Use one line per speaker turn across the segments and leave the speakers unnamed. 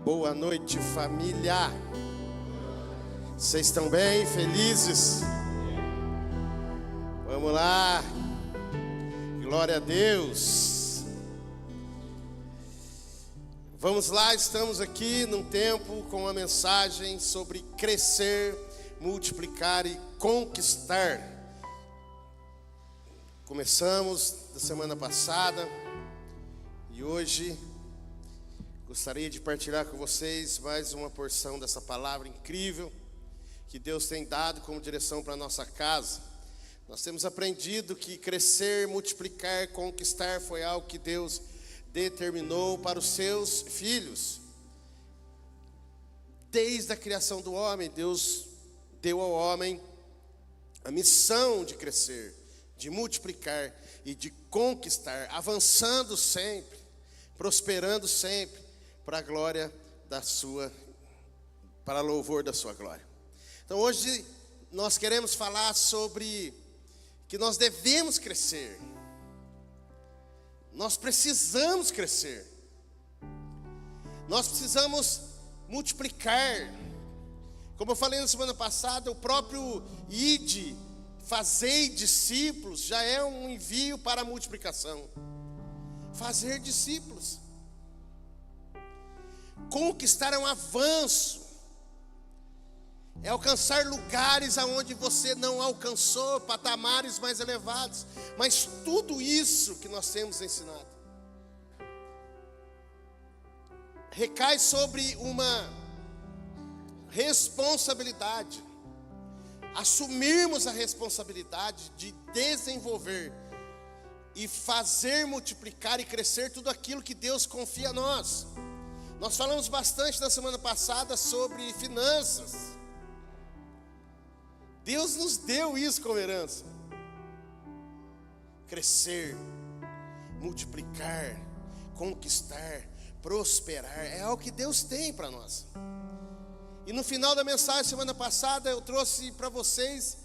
Boa noite, família. Vocês estão bem? Felizes? Vamos lá. Glória a Deus. Vamos lá, estamos aqui num tempo com uma mensagem sobre crescer, multiplicar e conquistar. Começamos da semana passada e hoje gostaria de partilhar com vocês mais uma porção dessa palavra incrível que Deus tem dado como direção para a nossa casa. Nós temos aprendido que crescer, multiplicar, conquistar foi algo que Deus determinou para os seus filhos. Desde a criação do homem, Deus deu ao homem a missão de crescer, de multiplicar e de conquistar, avançando sempre, prosperando sempre, para a glória da sua, para louvor da sua glória. Então hoje nós queremos falar sobre que nós devemos crescer. Nós precisamos crescer. Nós precisamos multiplicar. Como eu falei na semana passada, o próprio ide, fazei discípulos, já é um envio para a multiplicação. Fazer discípulos. Conquistar é um avanço, é alcançar lugares aonde você não alcançou, patamares mais elevados. Mas tudo isso que nós temos ensinado recai sobre uma responsabilidade. Assumirmos a responsabilidade de desenvolver e fazer multiplicar e crescer tudo aquilo que Deus confia a nós. Nós falamos bastante na semana passada sobre finanças. Deus nos deu isso como herança. Crescer, multiplicar, conquistar, prosperar, é algo que Deus tem para nós. E no final da mensagem, semana passada, eu trouxe para vocês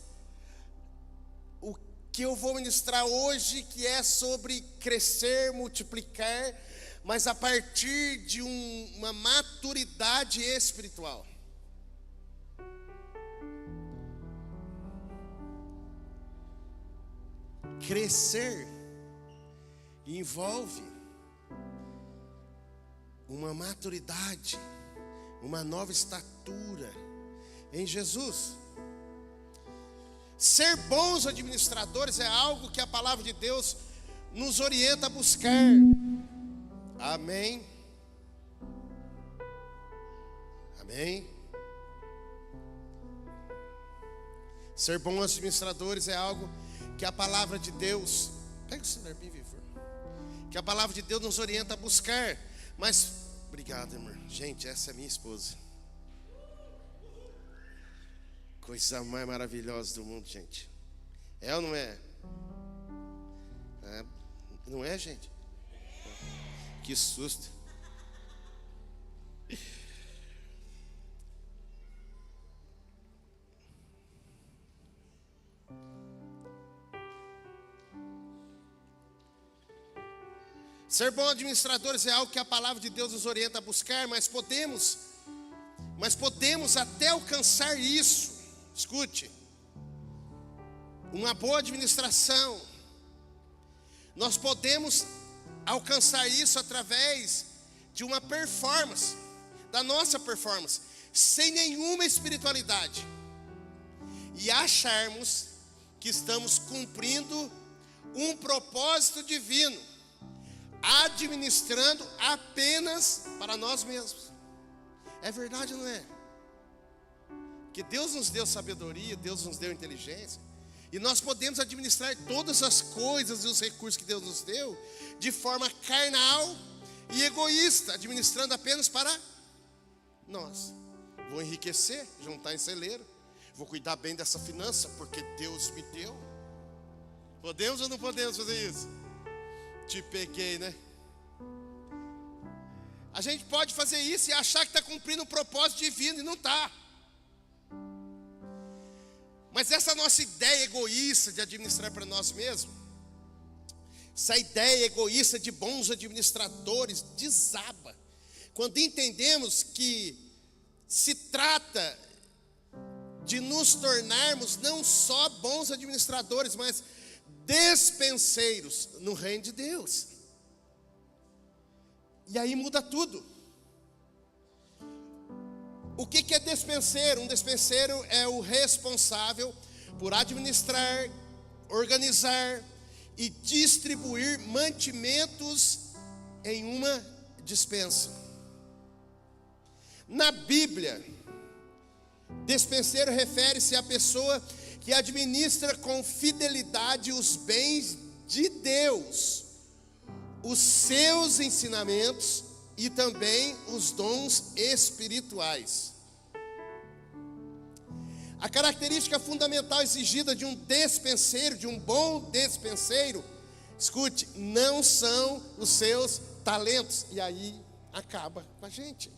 o que eu vou ministrar hoje, que é sobre crescer, multiplicar, mas a partir de uma maturidade espiritual. Crescer envolve uma maturidade, uma nova estatura em Jesus. Ser bons administradores é algo que a palavra de Deus nos orienta a buscar. Amém. Amém. Ser bons administradores é algo que a palavra de Deus, pega o celular bem, Vitor, que a palavra de Deus nos orienta a buscar. Mas, obrigado, irmão. Gente, essa é minha esposa. Coisa mais maravilhosa do mundo, gente. É ou não é? Não é, gente? Que susto. Ser bons administradores é algo que a palavra de Deus nos orienta a buscar, mas podemos até alcançar isso. Escute, uma boa administração, nós podemos alcançar isso através de uma performance, da nossa performance, sem nenhuma espiritualidade, e acharmos que estamos cumprindo um propósito divino, administrando apenas para nós mesmos. É verdade ou não é? Que Deus nos deu sabedoria, Deus nos deu inteligência, e nós podemos administrar todas as coisas e os recursos que Deus nos deu de forma carnal e egoísta, administrando apenas para nós. Vou enriquecer, juntar em celeiro, vou cuidar bem dessa finança porque Deus me deu. Podemos ou não podemos fazer isso? Te peguei, né? A gente pode fazer isso e achar que está cumprindo um propósito divino e não está. Mas essa nossa ideia egoísta de administrar para nós mesmos, essa ideia egoísta de bons administradores desaba quando entendemos que se trata de nos tornarmos não só bons administradores, mas despenseiros no reino de Deus. E aí muda tudo. O que é despenseiro? Um despenseiro é o responsável por administrar, organizar e distribuir mantimentos em uma despensa. Na Bíblia, despenseiro refere-se à pessoa que administra com fidelidade os bens de Deus, os seus ensinamentos e também os dons espirituais. A característica fundamental exigida de um despenseiro, de um bom despenseiro, escute, não são os seus talentos. E aí acaba com a gente.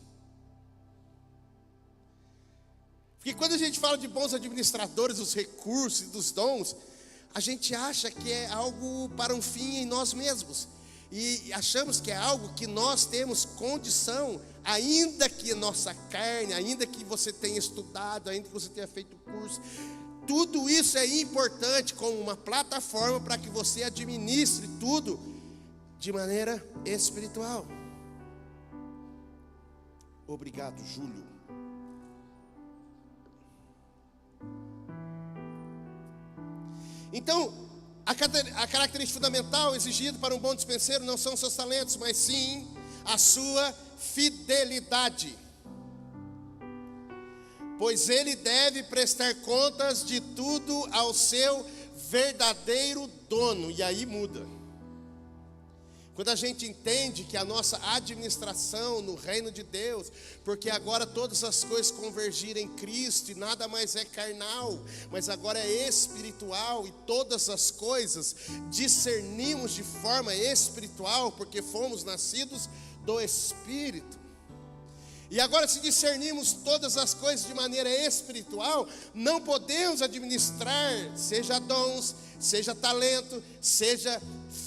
Porque quando a gente fala de bons administradores dos recursos e dos dons, a gente acha que é algo para um fim em nós mesmos. E achamos que é algo que nós temos condição, ainda que nossa carne, ainda que você tenha estudado, ainda que você tenha feito curso. Tudo isso é importante como uma plataforma para que você administre tudo de maneira espiritual. Obrigado, Júlio. Então, a característica fundamental exigida para um bom despenseiro não são seus talentos, mas sim a sua fidelidade. Pois ele deve prestar contas de tudo ao seu verdadeiro dono. E aí muda. Quando a gente entende que a nossa administração no reino de Deus, porque agora todas as coisas convergiram em Cristo e nada mais é carnal, mas agora é espiritual, e todas as coisas discernimos de forma espiritual, porque fomos nascidos do Espírito. E agora, se discernimos todas as coisas de maneira espiritual, não podemos administrar, seja dons, seja talento, seja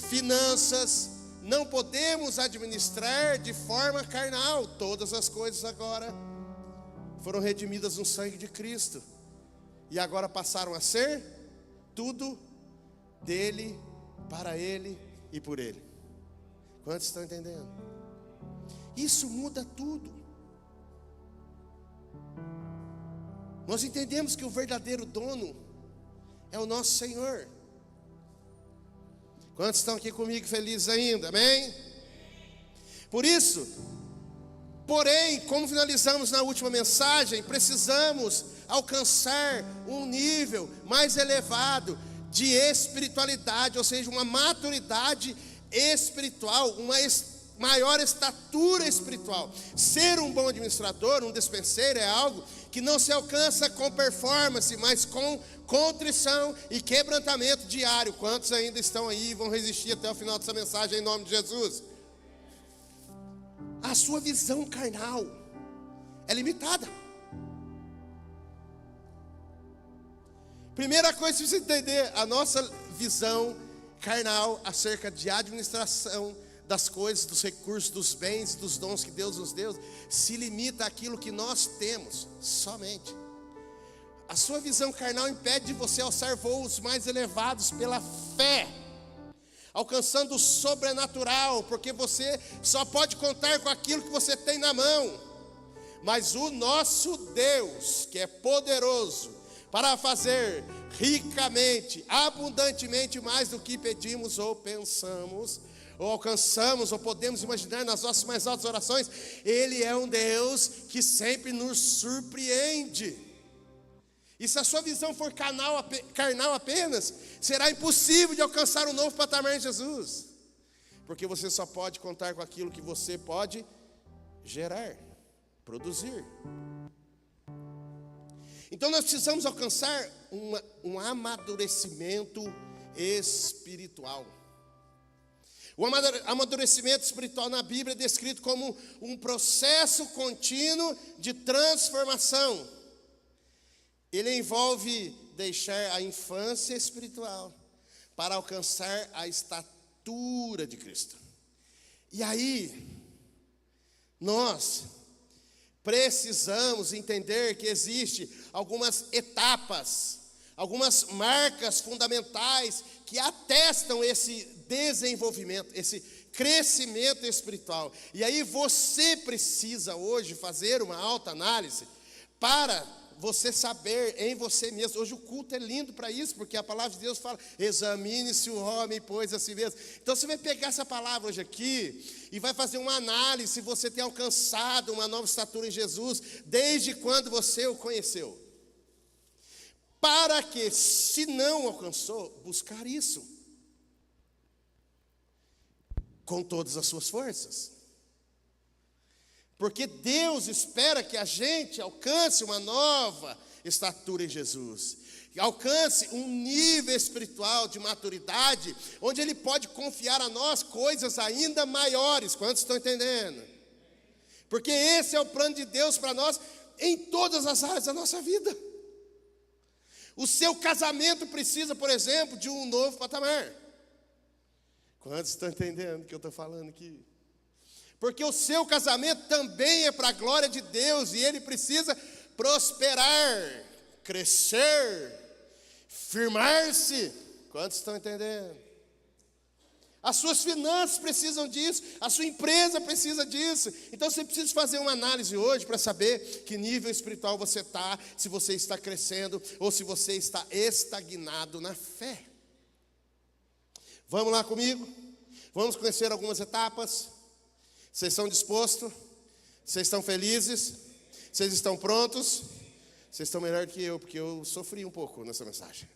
finanças, não podemos administrar de forma carnal. Todas as coisas agora foram redimidas no sangue de Cristo, e agora passaram a ser tudo dele, para ele e por ele. Quantos estão entendendo? Isso muda tudo. Nós entendemos que o verdadeiro dono é o nosso Senhor. Quantos estão aqui comigo felizes ainda? Amém? Por isso, porém, como finalizamos na última mensagem, precisamos alcançar um nível mais elevado de espiritualidade, ou seja, uma maturidade espiritual, uma maior estatura espiritual. Ser um bom administrador, um despenseiro, é algo que não se alcança com performance, mas com contrição e quebrantamento diário. Quantos ainda estão aí e vão resistir até o final dessa mensagem em nome de Jesus? A sua visão carnal é limitada. Primeira coisa que você entender, a nossa visão carnal acerca de administração das coisas, dos recursos, dos bens, dos dons que Deus nos deu, se limita àquilo que nós temos somente. A sua visão carnal impede de você alçar voos mais elevados pela fé, alcançando o sobrenatural, porque você só pode contar com aquilo que você tem na mão. Mas o nosso Deus, que é poderoso para fazer ricamente, abundantemente mais do que pedimos ou pensamos, ou alcançamos, ou podemos imaginar nas nossas mais altas orações, Ele é um Deus que sempre nos surpreende. E se a sua visão for carnal apenas, será impossível de alcançar um novo patamar em Jesus, porque você só pode contar com aquilo que você pode gerar, produzir. Então nós precisamos alcançar um amadurecimento espiritual. O amadurecimento espiritual na Bíblia é descrito como um processo contínuo de transformação. Ele envolve deixar a infância espiritual para alcançar a estatura de Cristo. E aí, Nós precisamos entender que existe algumas etapas, algumas marcas fundamentais que atestam esse desenvolvimento, esse crescimento espiritual. E aí você precisa hoje fazer uma autoanálise para você saber em você mesmo. Hoje o culto é lindo para isso, porque a palavra de Deus fala: examine-se o homem, pois a si mesmo. Então você vai pegar essa palavra hoje aqui e vai fazer uma análise se você tem alcançado uma nova estatura em Jesus, desde quando você o conheceu. Para que, se não alcançou, buscar isso com todas as suas forças. Porque Deus espera que a gente alcance uma nova estatura em Jesus, alcance um nível espiritual de maturidade, onde Ele pode confiar a nós coisas ainda maiores. Quantos estão entendendo? Porque esse é o plano de Deus para nós em todas as áreas da nossa vida. O seu casamento precisa, por exemplo, de um novo patamar. Quantos estão entendendo o que eu estou falando aqui? Porque o seu casamento também é para a glória de Deus, e ele precisa prosperar, crescer, firmar-se. Quantos estão entendendo? As suas finanças precisam disso, a sua empresa precisa disso. Então você precisa fazer uma análise hoje para saber que nível espiritual você está, se você está crescendo ou se você está estagnado na fé. Vamos lá comigo? Vamos conhecer algumas etapas. Vocês estão dispostos? Vocês estão felizes? Vocês estão prontos? Vocês estão melhor que eu, porque eu sofri um pouco nessa mensagem.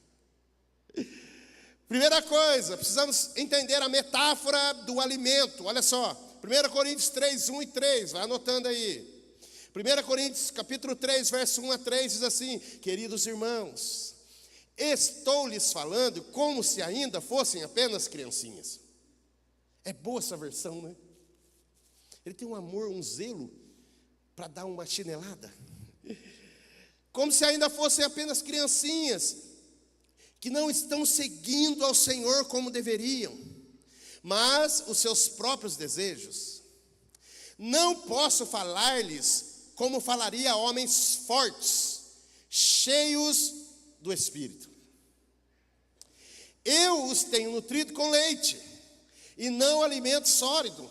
Primeira coisa, precisamos entender a metáfora do alimento. Olha só, 1 Coríntios 3, 1 e 3, vai anotando aí. 1 Coríntios capítulo 3, verso 1 a 3 diz assim: queridos irmãos, estou lhes falando como se ainda fossem apenas criancinhas. É boa essa versão, né? Ele tem um amor, um zelo para dar uma chinelada. Como se ainda fossem apenas criancinhas, que não estão seguindo ao Senhor como deveriam, mas os seus próprios desejos. Não posso falar-lhes como falaria a homens fortes, cheios do Espírito. Eu os tenho nutrido com leite, e não alimento sólido,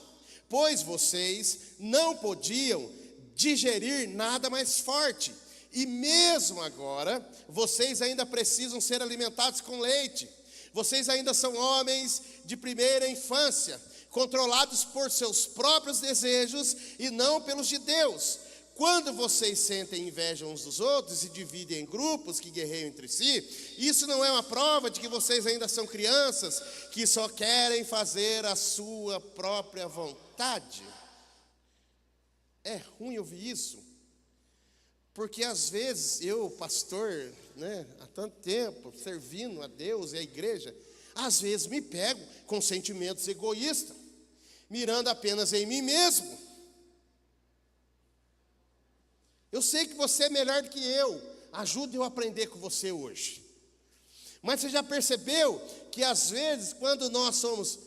pois vocês não podiam digerir nada mais forte. E mesmo agora, vocês ainda precisam ser alimentados com leite. Vocês ainda são homens de primeira infância, controlados por seus próprios desejos e não pelos de Deus. Quando vocês sentem inveja uns dos outros e dividem em grupos que guerreiam entre si, isso não é uma prova de que vocês ainda são crianças, que só querem fazer a sua própria vontade? É ruim ouvir isso. Porque às vezes eu, pastor, né, há tanto tempo, servindo a Deus e a igreja, às vezes me pego com sentimentos egoístas, mirando apenas em mim mesmo. Eu sei que você é melhor do que eu, ajude eu a aprender com você hoje. Mas você já percebeu que às vezes, quando nós somos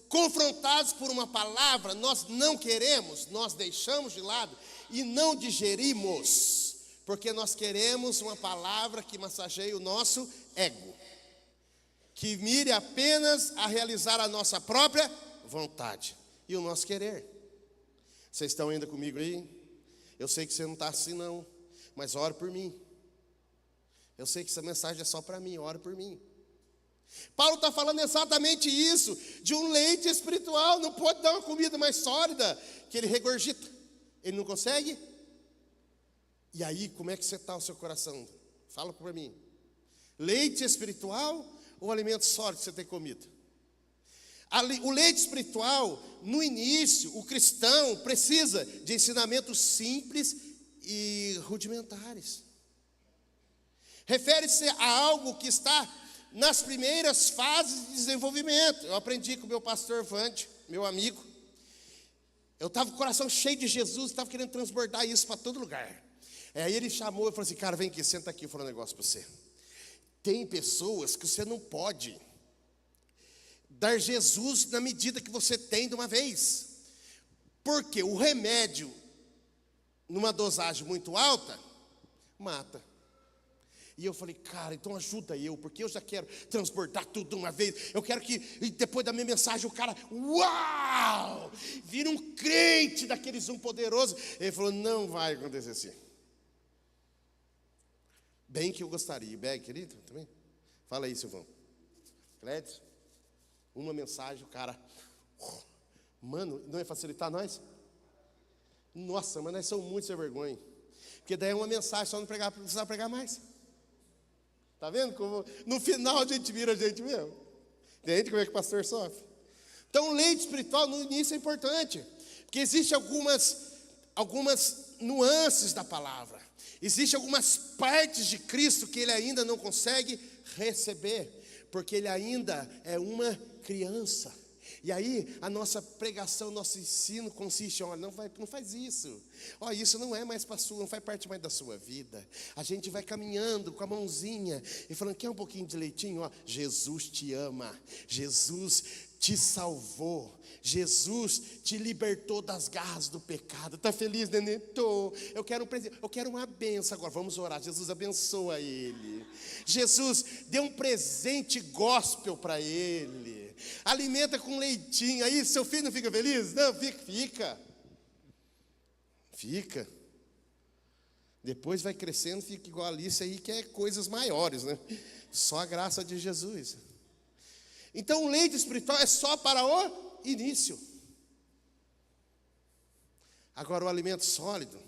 confrontados por uma palavra, nós não queremos, nós deixamos de lado e não digerimos, porque nós queremos uma palavra que massageie o nosso ego, que mire apenas a realizar a nossa própria vontade e o nosso querer. Vocês estão ainda comigo aí? Eu sei que você não está assim não, mas ore por mim. Eu sei que essa mensagem é só para mim, ore por mim. Paulo está falando exatamente isso, de um leite espiritual. Não pode dar uma comida mais sólida que ele regurgita. Ele não consegue? E aí, como é que você está o seu coração? Fala para mim. Leite espiritual ou alimento sólido que você tem comido? O leite espiritual, no início, o cristão precisa de ensinamentos simples e rudimentares. Refere-se a algo que está nas primeiras fases de desenvolvimento. Eu aprendi com o meu pastor Vande, meu amigo. Eu estava com o coração cheio de Jesus, estava querendo transbordar isso para todo lugar. Aí ele chamou e falou assim: cara, vem aqui, senta aqui, eu vou falar um negócio para você. Tem pessoas que você não pode dar Jesus na medida que você tem de uma vez. Porque o remédio, numa dosagem muito alta, mata. E eu falei, cara, então ajuda eu, porque eu já quero transportar tudo de uma vez. Eu quero que, depois da minha mensagem, o cara, uau, vira um crente daqueles poderoso. Ele falou, não vai acontecer assim. Bem que eu gostaria. Bem, querido, também? Fala aí, Silvão. Clédio, uma mensagem, o cara, mano, não ia facilitar nós? Nossa, mas nós somos muito sem vergonha. Porque daí é uma mensagem, só não precisava pregar mais. Está vendo como no final a gente vira a gente mesmo? Entende como é que o pastor sofre? Então, o leite espiritual no início é importante, porque existem algumas nuances da palavra. Existem algumas partes de Cristo que ele ainda não consegue receber, porque ele ainda é uma criança. E aí, a nossa pregação, nosso ensino consiste, olha, não faz isso. Olha, isso não é mais para sua, não faz parte mais da sua vida. A gente vai caminhando com a mãozinha e falando, quer um pouquinho de leitinho? Ó, Jesus te ama, Jesus te salvou, Jesus te libertou das garras do pecado. Está feliz, neném? Tô. Eu quero um presente, eu quero uma benção agora. Vamos orar. Jesus abençoa ele. Jesus dê um presente gospel para ele. Alimenta com leitinho. Aí seu filho não fica feliz? Não, fica. Depois vai crescendo, fica igual a Alice aí, que é coisas maiores, né? Só a graça de Jesus. Então o leite espiritual é só para o início. Agora o alimento sólido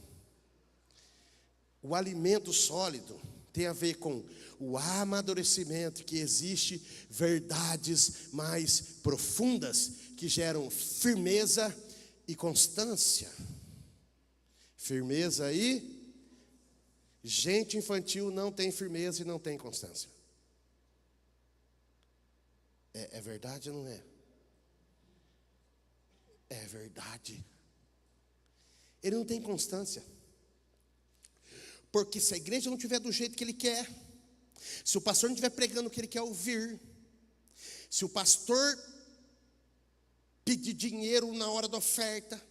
tem a ver com o amadurecimento, que existe verdades mais profundas que geram firmeza e constância. Firmeza e gente infantil não tem firmeza e não tem constância. É verdade ou não é? É verdade. Ele não tem constância. Porque se a igreja não estiver do jeito que ele quer, se o pastor não estiver pregando o que ele quer ouvir, se o pastor pedir dinheiro na hora da oferta,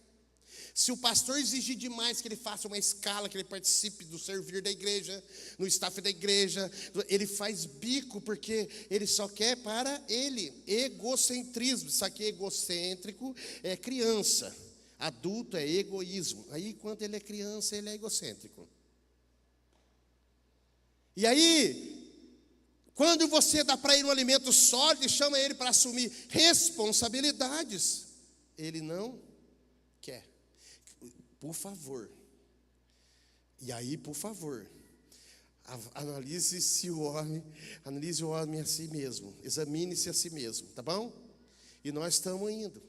se o pastor exigir demais que ele faça uma escala, que ele participe do servir da igreja, no staff da igreja, ele faz bico porque ele só quer para ele. Egocentrismo. Isso aqui é egocêntrico, é criança. Adulto é egoísmo. Aí quando ele é criança, ele é egocêntrico. E aí, quando você dá para ele um alimento sólido e chama ele para assumir responsabilidades, ele não quer. Por favor. E aí, por favor, analise o homem a si mesmo. Examine-se a si mesmo, tá bom? E nós estamos indo.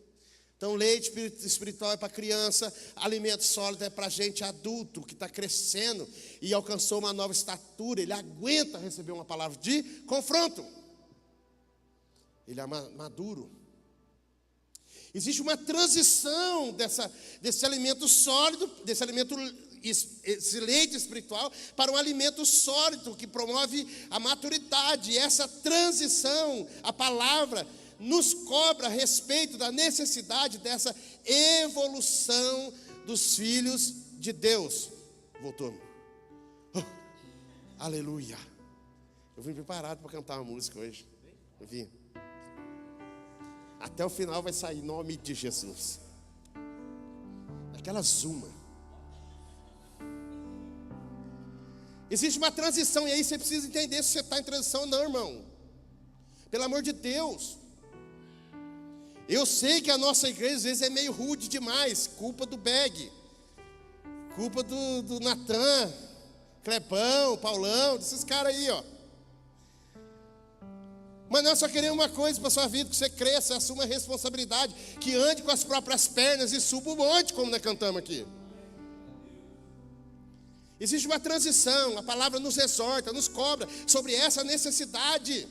Então, leite espiritual é para criança, alimento sólido é para gente adulto que está crescendo e alcançou uma nova estatura. Ele aguenta receber uma palavra de confronto. Ele é maduro. Existe uma transição desse alimento sólido, esse leite espiritual, para um alimento sólido que promove a maturidade. E essa transição, a palavra nos cobra a respeito da necessidade dessa evolução dos filhos de Deus. Voltou. Aleluia. Eu vim preparado para cantar uma música hoje. Eu vim. Até o final vai sair em nome de Jesus. Aquela zuma. Existe uma transição, e aí você precisa entender se você está em transição ou não, irmão. Pelo amor de Deus. Eu sei que a nossa igreja às vezes é meio rude demais. Culpa do Beg. Culpa do Natan, Clepão, Paulão, desses caras aí, ó. Mas nós só queremos uma coisa para a sua vida: que você cresça, assuma a responsabilidade, que ande com as próprias pernas e suba o monte, como nós cantamos aqui. Existe uma transição, a palavra nos exorta, nos cobra sobre essa necessidade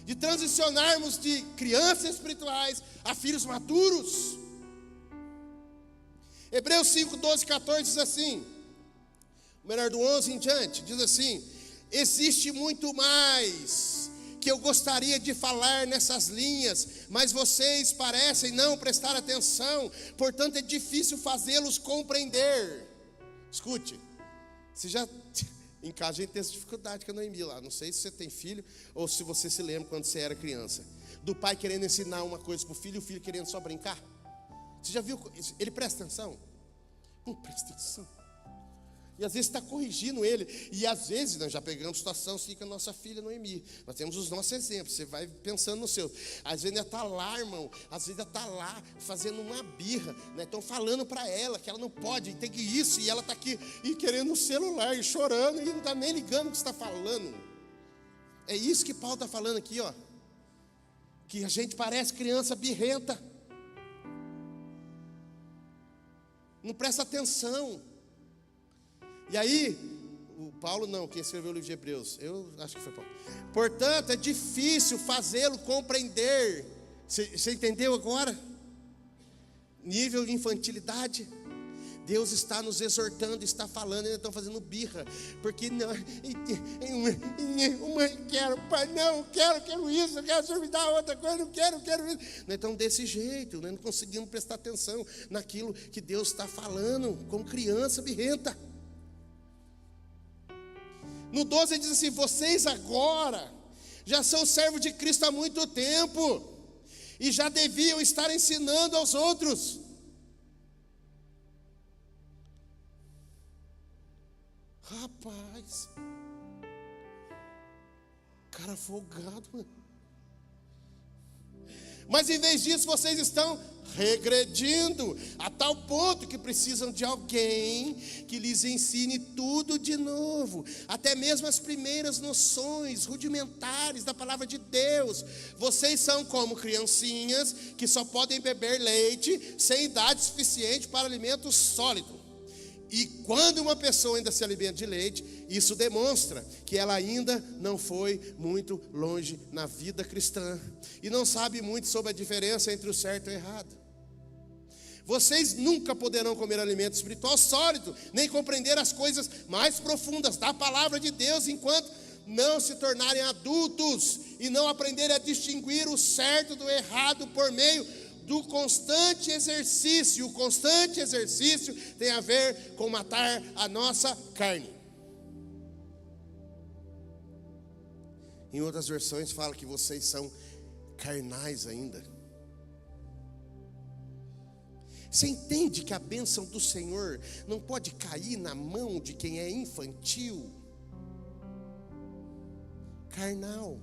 de transicionarmos de crianças espirituais a filhos maduros. Hebreus 5, 12, 14 diz assim, melhor do 11 em diante, diz assim: existe muito mais que eu gostaria de falar nessas linhas, mas vocês parecem não prestar atenção, portanto é difícil fazê-los compreender. Escute, em casa a gente tem essa dificuldade com a Noemi lá. Não sei se você tem filho ou se você se lembra quando você era criança, do pai querendo ensinar uma coisa para o filho e o filho querendo só brincar. Você já viu? Ele presta atenção? Não presta atenção. E às vezes está corrigindo ele. E às vezes nós já pegamos situação assim com a nossa filha Noemi. Nós temos os nossos exemplos. Você vai pensando no seu. Às vezes ela está lá, irmão. Às vezes ela está lá fazendo uma birra, né? Estão falando para ela que ela não pode, tem que isso. E ela está aqui e querendo o celular e chorando. E não está nem ligando o que está falando. É isso que Paulo está falando aqui, ó. Que a gente parece criança birrenta. Não presta atenção. E aí, o Paulo não, quem escreveu o livro de Hebreus, eu acho que foi Paulo. Portanto, é difícil fazê-lo compreender. Você entendeu agora? Nível de infantilidade. Deus está nos exortando, está falando, ainda estão fazendo birra. Porque não, mãe, quero, pai, não, quero isso, eu quero o senhor me dar outra coisa, não quero isso. Nós estamos desse jeito, nós não conseguimos prestar atenção naquilo que Deus está falando, como criança birrenta. No 12 ele diz assim: vocês agora já são servos de Cristo há muito tempo e já deviam estar ensinando aos outros. Rapaz, cara folgado, mano. Mas em vez disso vocês estão regredindo a tal ponto que precisam de alguém que lhes ensine tudo de novo, até mesmo as primeiras noções rudimentares da palavra de Deus. Vocês são como criancinhas que só podem beber leite sem idade suficiente para alimento sólido. E quando uma pessoa ainda se alimenta de leite, isso demonstra que ela ainda não foi muito longe na vida cristã e não sabe muito sobre a diferença entre o certo e o errado. Vocês nunca poderão comer alimento espiritual sólido, nem compreender as coisas mais profundas da palavra de Deus, enquanto não se tornarem adultos e não aprenderem a distinguir o certo do errado por meio do constante exercício. O constante exercício tem a ver com matar a nossa carne. Em outras versões fala que vocês são carnais ainda. Você entende que a bênção do Senhor não pode cair na mão de quem é infantil? Carnal.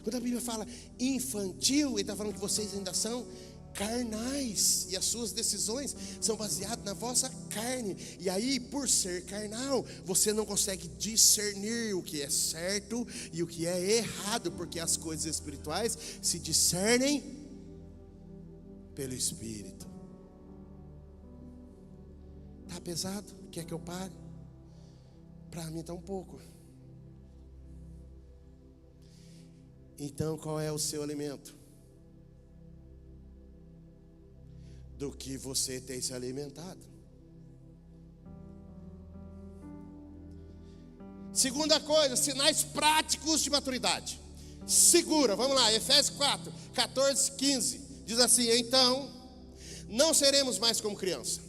Quando a Bíblia fala infantil, ele está falando que vocês ainda são carnais, e as suas decisões são baseadas na vossa carne. E aí, por ser carnal, você não consegue discernir o que é certo e o que é errado, porque as coisas espirituais se discernem pelo Espírito. Está pesado? Quer que eu pare? Para mim está um pouco. Então, qual é o seu alimento? Do que você tem se alimentado. Segunda coisa, sinais práticos de maturidade. Segura, vamos lá, Efésios 4, 14, 15. Diz assim: então, não seremos mais como criança,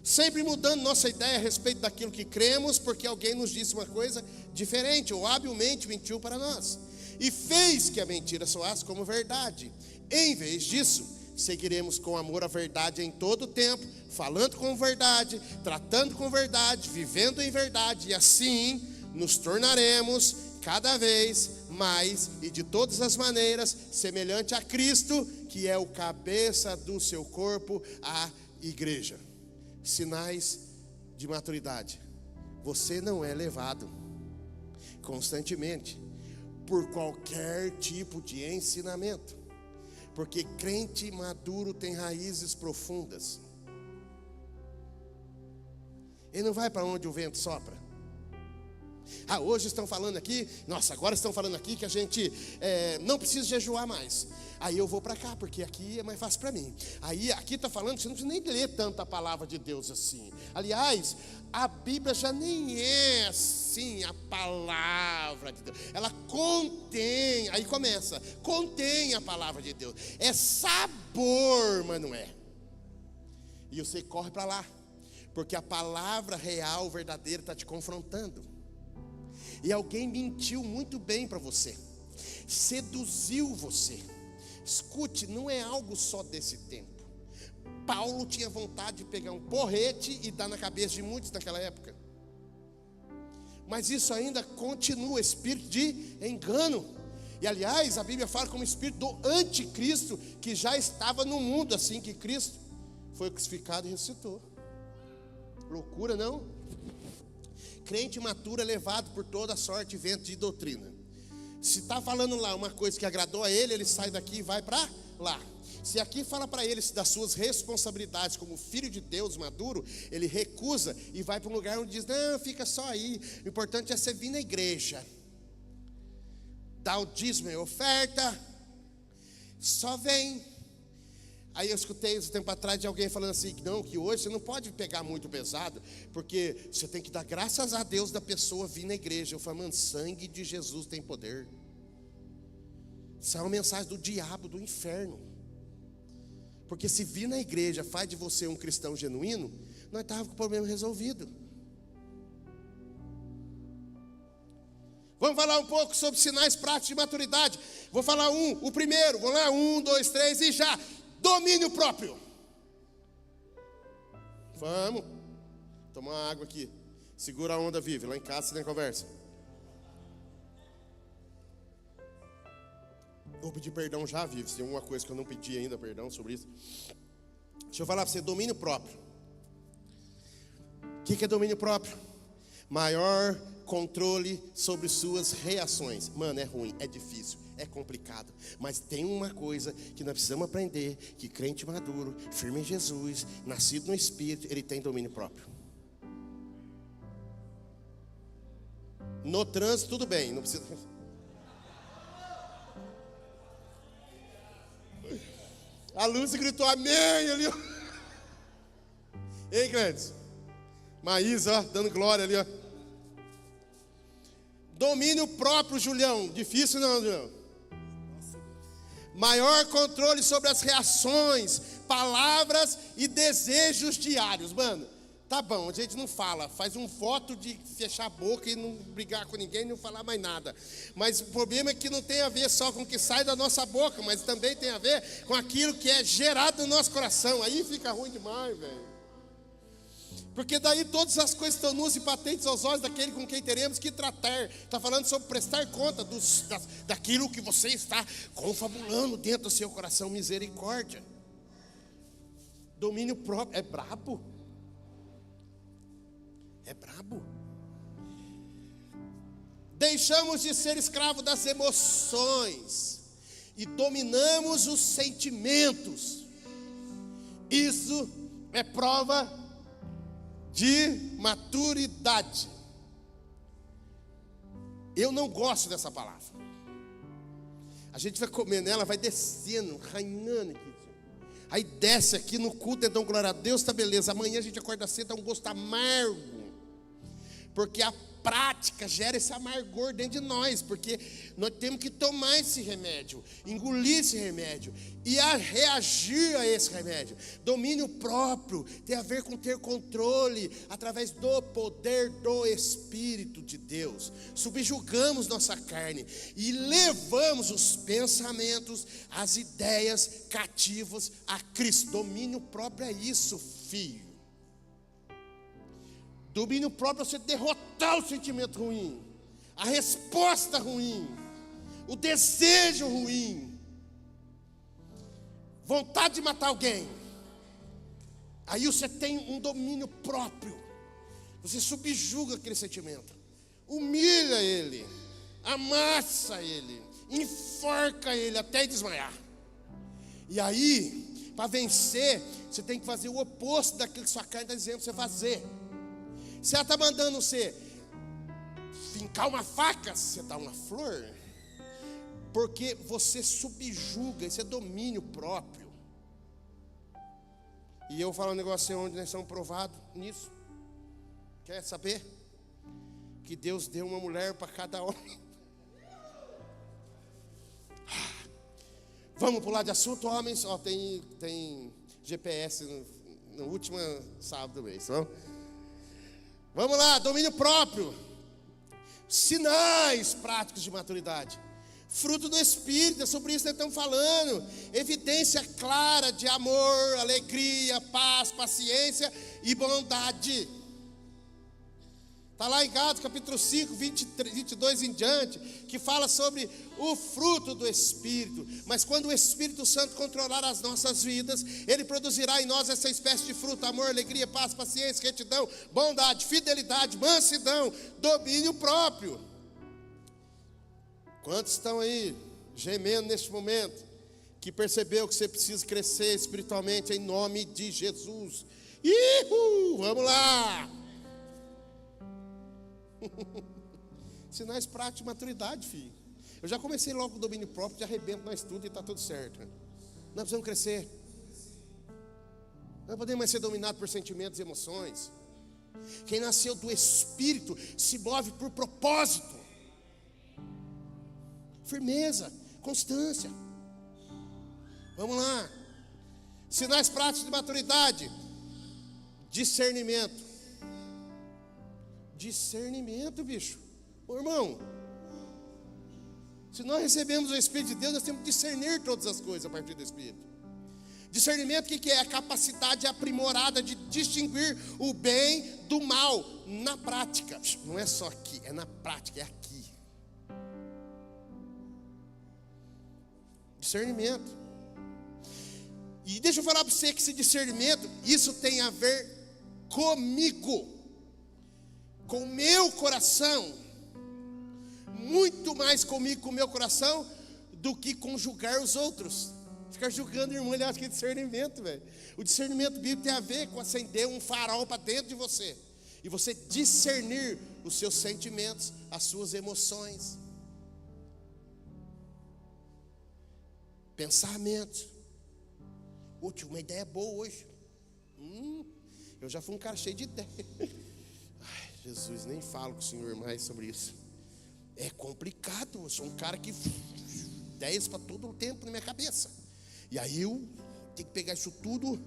sempre mudando nossa ideia a respeito daquilo que cremos, porque alguém nos disse uma coisa diferente, ou habilmente mentiu para nós, e fez que a mentira soasse como verdade. Em vez disso, seguiremos com amor a verdade em todo o tempo, falando com verdade, tratando com verdade, vivendo em verdade, e assim nos tornaremos cada vez mais e de todas as maneiras semelhante a Cristo, que é o cabeça do seu corpo, a igreja. Sinais de maturidade. Você não é levado constantemente por qualquer tipo de ensinamento, porque crente maduro tem raízes profundas. Ele não vai para onde o vento sopra. Hoje estão falando aqui, nossa, agora estão falando aqui que a gente não precisa jejuar mais. Aí eu vou para cá, porque aqui é mais fácil para mim. Aí aqui está falando que você não precisa nem ler tanta palavra de Deus assim. Aliás, a Bíblia já nem é assim a palavra de Deus. Ela contém, aí começa, contém a palavra de Deus. É sabor, mas não é. E você corre para lá, porque a palavra real, verdadeira, está te confrontando. E alguém mentiu muito bem para você, seduziu você. Escute, não é algo só desse tempo. Paulo tinha vontade de pegar um porrete e dar na cabeça de muitos naquela época. Mas isso ainda continua, espírito de engano. E aliás, a Bíblia fala como espírito do anticristo, que já estava no mundo assim que Cristo foi crucificado e ressuscitou. Loucura, não? Crente imaturo é levado por toda sorte e vento de doutrina. Se está falando lá uma coisa que agradou a ele, ele sai daqui e vai para lá. Se aqui fala para ele das suas responsabilidades como filho de Deus maduro, ele recusa e vai para um lugar onde diz, não, fica só aí, o importante é você vir na igreja, dá o dízimo e oferta, só vem. Aí eu escutei um tempo atrás de alguém falando assim, não, que hoje você não pode pegar muito pesado, porque você tem que dar graças a Deus da pessoa vir na igreja. Eu falo, mano, sangue de Jesus tem poder. Isso é uma mensagem do diabo, do inferno. Porque se vir na igreja faz de você um cristão genuíno, nós estávamos com o problema resolvido. Vamos falar um pouco sobre sinais práticos de maturidade. Vou falar o primeiro, vamos lá, 1, 2, 3 e já. Domínio próprio. Vamos. Tomar uma água aqui. Segura a onda, Vive. Lá em casa você tem conversa. Vou pedir perdão já, Vive. Se tem alguma coisa que eu não pedi ainda perdão sobre isso. Deixa eu falar para você, domínio próprio. O que é domínio próprio? Maior controle sobre suas reações. Mano, é ruim, é difícil, é complicado. Mas tem uma coisa que nós precisamos aprender, que crente maduro, firme em Jesus, nascido no Espírito, ele tem domínio próprio. No trânsito, tudo bem, não precisa... A Lúcia gritou amém ali, ó. Ei, grandes. Maísa, ó, dando glória ali, ó. Domínio próprio, Julião. Difícil não, Julião. Maior controle sobre as reações, palavras e desejos diários. Mano, tá bom, a gente não fala. Faz um voto de fechar a boca e não brigar com ninguém e não falar mais nada. Mas o problema é que não tem a ver só com o que sai da nossa boca, mas também tem a ver com aquilo que é gerado no nosso coração. Aí fica ruim demais, velho. Porque daí todas as coisas estão nuas e patentes aos olhos daquele com quem teremos que tratar. Está falando sobre prestar conta daquilo que você está confabulando dentro do seu coração. Misericórdia. Domínio próprio. É brabo. É brabo. Deixamos de ser escravo das emoções e dominamos os sentimentos. Isso é prova de maturidade. Eu não gosto dessa palavra. A gente vai comendo ela, vai descendo, rainando aqui. Aí desce aqui no culto, então glória a Deus, tá beleza. Amanhã a gente acorda cedo, dá um gosto amargo. Porque a prática gera esse amargor dentro de nós. Porque nós temos que tomar esse remédio, engolir esse remédio e reagir a esse remédio. Domínio próprio tem a ver com ter controle através do poder do Espírito de Deus. Subjugamos nossa carne e levamos os pensamentos, as ideias cativos a Cristo. Domínio próprio é isso, filho. Domínio próprio é você derrotar o sentimento ruim, a resposta ruim, o desejo ruim, vontade de matar alguém. Aí você tem um domínio próprio. Você subjuga aquele sentimento, humilha ele, amassa ele, enforca ele até desmaiar. E aí, para vencer, você tem que fazer o oposto daquilo que sua carne está dizendo para você fazer. Se ela está mandando você fincar uma faca, você dá uma flor. Porque você subjuga, isso é domínio próprio. E eu falo um negócio onde nós somos provados nisso. Quer saber? Que Deus deu uma mulher para cada homem. Vamos pular de assunto, homens. Ó, tem GPS no último sábado do mês. Vamos lá, domínio próprio. Sinais práticos de maturidade. Fruto do Espírito, é sobre isso que nós estamos falando. Evidência clara de amor, alegria, paz, paciência e bondade. Está lá em Gálatas capítulo 5, 22 em diante, que fala sobre o fruto do Espírito. Mas quando o Espírito Santo controlar as nossas vidas, Ele produzirá em nós essa espécie de fruto: amor, alegria, paz, paciência, retidão, bondade, fidelidade, mansidão, domínio próprio. Quantos estão aí gemendo neste momento, que percebeu que você precisa crescer espiritualmente em nome de Jesus? Vamos lá! Sinais práticos de maturidade, filho. Eu já comecei logo com o domínio próprio, já arrebento nós tudo e está tudo certo. Nós precisamos crescer. Não podemos mais ser dominados por sentimentos e emoções. Quem nasceu do Espírito se move por propósito, firmeza, constância. Vamos lá. Sinais práticos de maturidade: discernimento. Discernimento, bicho. Ô, irmão, se nós recebemos o Espírito de Deus, nós temos que discernir todas as coisas a partir do Espírito. Discernimento, o que é? A capacidade aprimorada de distinguir o bem do mal na prática. Não é só aqui, é na prática, é aqui. Discernimento. E deixa eu falar para você que esse discernimento, isso tem a ver comigo, com o meu coração, muito mais comigo, com o meu coração, do que com julgar os outros. Ficar julgando o irmão, ele acha que é discernimento, velho. O discernimento bíblico tem a ver com acender um farol para dentro de você, e você discernir os seus sentimentos, as suas emoções, pensamentos. Tive uma ideia boa hoje. Eu já fui um cara cheio de ideia. Ai, Jesus, nem falo com o Senhor mais sobre isso. É complicado. Eu sou um cara que ideias para todo o tempo na minha cabeça. E aí eu tenho que pegar isso tudo.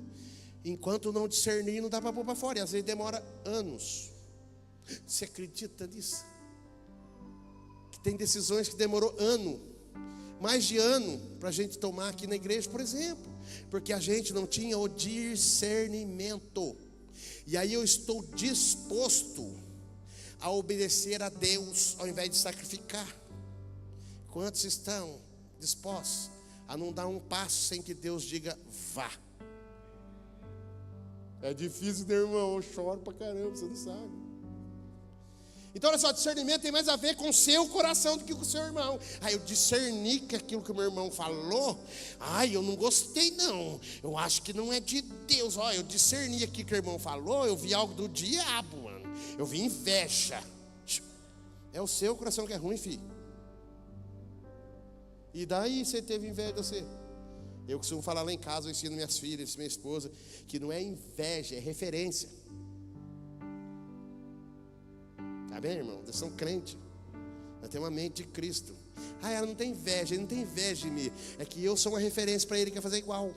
Enquanto não discernir, não dá para pôr para fora. E às vezes demora anos. Você acredita nisso? Que tem decisões que demorou mais de ano para a gente tomar aqui na igreja, por exemplo, porque a gente não tinha o discernimento. E aí eu estou disposto a obedecer a Deus ao invés de sacrificar. Quantos estão dispostos a não dar um passo sem que Deus diga vá? É difícil, né, irmão? Eu choro pra caramba, você não sabe. Então olha só, discernimento tem mais a ver com o seu coração do que com o seu irmão. Eu discerni que aquilo que o meu irmão falou, eu não gostei não, eu acho que não é de Deus. Eu discerni aqui que o irmão falou, eu vi algo do diabo, mano. Eu vi inveja. É o seu coração que é ruim, filho. E daí você teve inveja de você? Eu costumo falar lá em casa, eu ensino minhas filhas, minha esposa, que não é inveja, é referência. Tá bem, irmão? Nós somos crentes. Nós temos uma mente de Cristo. Ela não tem inveja, ele não tem inveja de mim. É que eu sou uma referência para ele, quer fazer igual.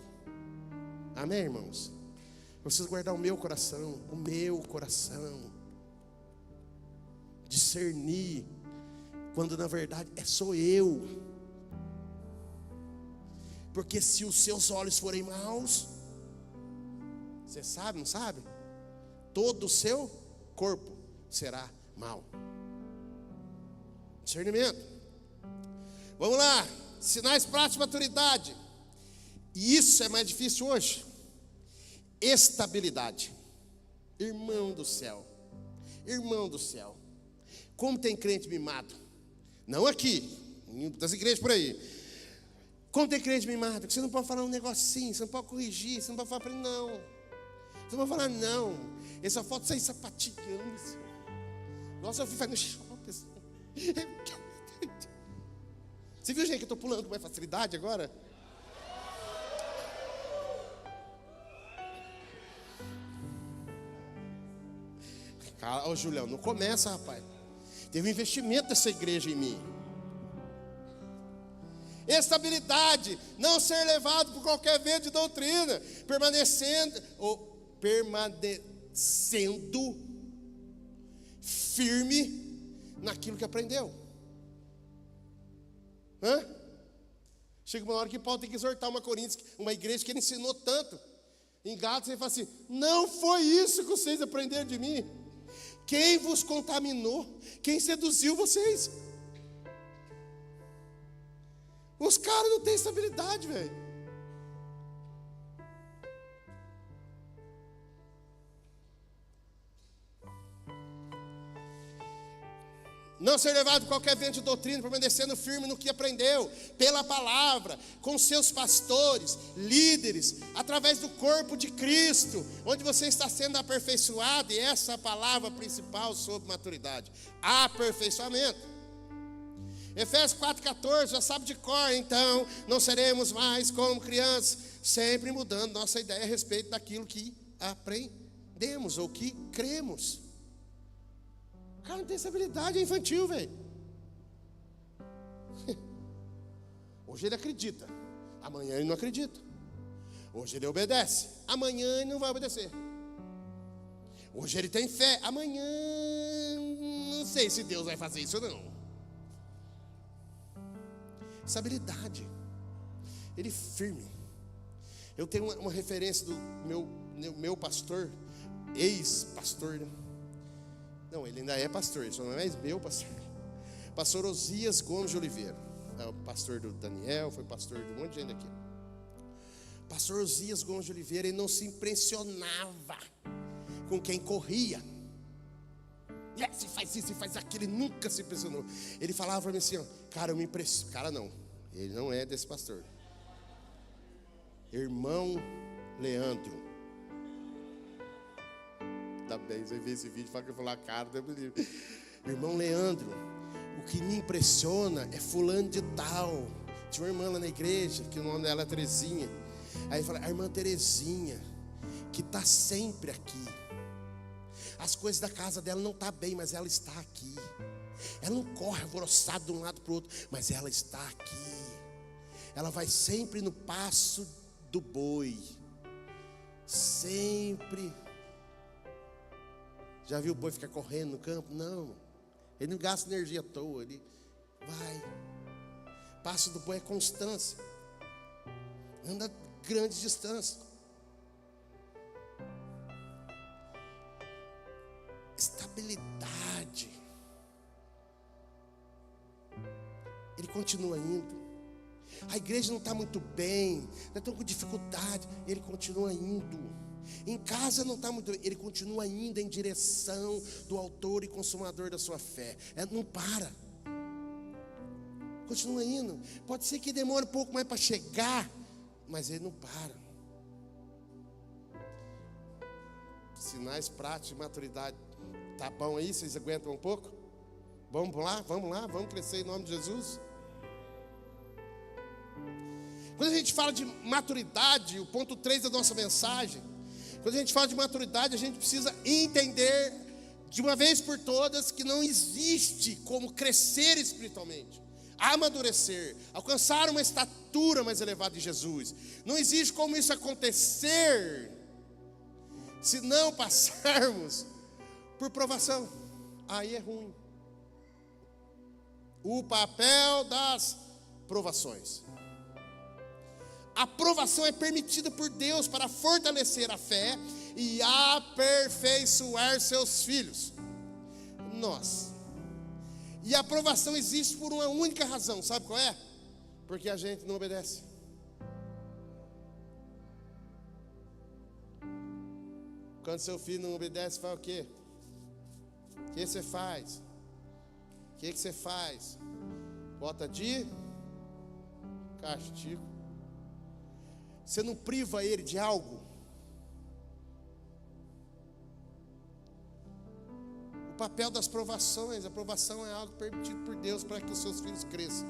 Amém, irmãos? Eu preciso guardar o meu coração. Discernir, quando na verdade sou eu. Porque se os seus olhos forem maus, você sabe, não sabe? Todo o seu corpo será mal. Discernimento. Vamos lá. Sinais práticos de maturidade. E isso é mais difícil hoje. Estabilidade. Irmão do céu. Como tem crente mimado. Não aqui, das igrejas por aí. Como tem crente mimado, que você não pode falar um negocinho, você não pode corrigir, você não pode falar para ele não. Você não pode falar não. Ele só pode sair sapateando assim. Nossa, eu fui fazendo shopping. Você viu, gente, que eu estou pulando com mais facilidade agora? Ô Julião, não começa, rapaz. Teve um investimento dessa igreja em mim. Estabilidade, não ser levado por qualquer vento de doutrina, permanecendo firme naquilo que aprendeu. Chega uma hora que Paulo tem que exortar uma igreja que ele ensinou tanto. Em Gálatas ele fala assim: não foi isso que vocês aprenderam de mim. Quem vos contaminou? Quem seduziu vocês? Os caras não têm estabilidade, velho. Não ser levado por qualquer vento de doutrina, permanecendo firme no que aprendeu, pela palavra, com seus pastores, líderes, através do corpo de Cristo, onde você está sendo aperfeiçoado, e essa é a palavra principal sobre maturidade: aperfeiçoamento. Efésios 4,14, já sabe de cor. Então, não seremos mais como crianças, sempre mudando nossa ideia a respeito daquilo que aprendemos ou que cremos. O cara não tem essa habilidade, é infantil, velho. Hoje ele acredita, amanhã ele não acredita. Hoje ele obedece, amanhã ele não vai obedecer. Hoje ele tem fé, amanhã não sei se Deus vai fazer isso ou não. Essa habilidade, ele firme. Eu tenho uma referência do meu pastor, ex-pastor, né? Não, ele ainda é pastor, ele só não é mais meu pastor. Pastor Osias Gomes de Oliveira. É o pastor do Daniel, foi pastor de um monte de gente aqui. Pastor Osias Gomes de Oliveira, ele não se impressionava com quem corria. Se faz isso, se faz aquilo, ele nunca se impressionou. Ele falava para mim assim, ó: cara, eu me impressiono. Cara, não, ele não é desse pastor. Irmão Leandro. Tá bem, você vê esse vídeo, fala que eu falar cara, irmão Leandro, o que me impressiona é fulano de tal. Tinha uma irmã lá na igreja, que o nome dela é Terezinha. Aí ele fala: a irmã Terezinha, que está sempre aqui. As coisas da casa dela não estão bem, mas ela está aqui. Ela não corre alvoroçada de um lado para o outro, mas ela está aqui. Ela vai sempre no passo do boi. Sempre. Já viu o boi ficar correndo no campo? Não. Ele não gasta energia à toa, ele vai. Passo do boi é constância. Anda grandes distâncias. Estabilidade. Ele continua indo. A igreja não está muito bem, está com dificuldade, ele continua indo. Em casa não está muito bem, ele continua indo em direção do autor e consumador da sua fé. Não para. Continua indo. Pode ser que demore um pouco mais para chegar, mas ele não para. Sinais práticos de maturidade. Tá bom aí? Vocês aguentam um pouco? Vamos lá, vamos crescer em nome de Jesus. Quando a gente fala de maturidade, o ponto 3 da nossa mensagem, quando a gente fala de maturidade, a gente precisa entender de uma vez por todas que não existe como crescer espiritualmente, amadurecer, alcançar uma estatura mais elevada de Jesus. Não existe como isso acontecer se não passarmos por provação. Aí é ruim. O papel das provações. A provação é permitida por Deus para fortalecer a fé e aperfeiçoar seus filhos. Nós. E a provação existe por uma única razão, sabe qual é? Porque a gente não obedece. Quando seu filho não obedece, faz o quê? O que você faz? O que você faz? Bota de castigo. Você não priva ele de algo? O papel das provações. A provação é algo permitido por Deus para que os seus filhos cresçam.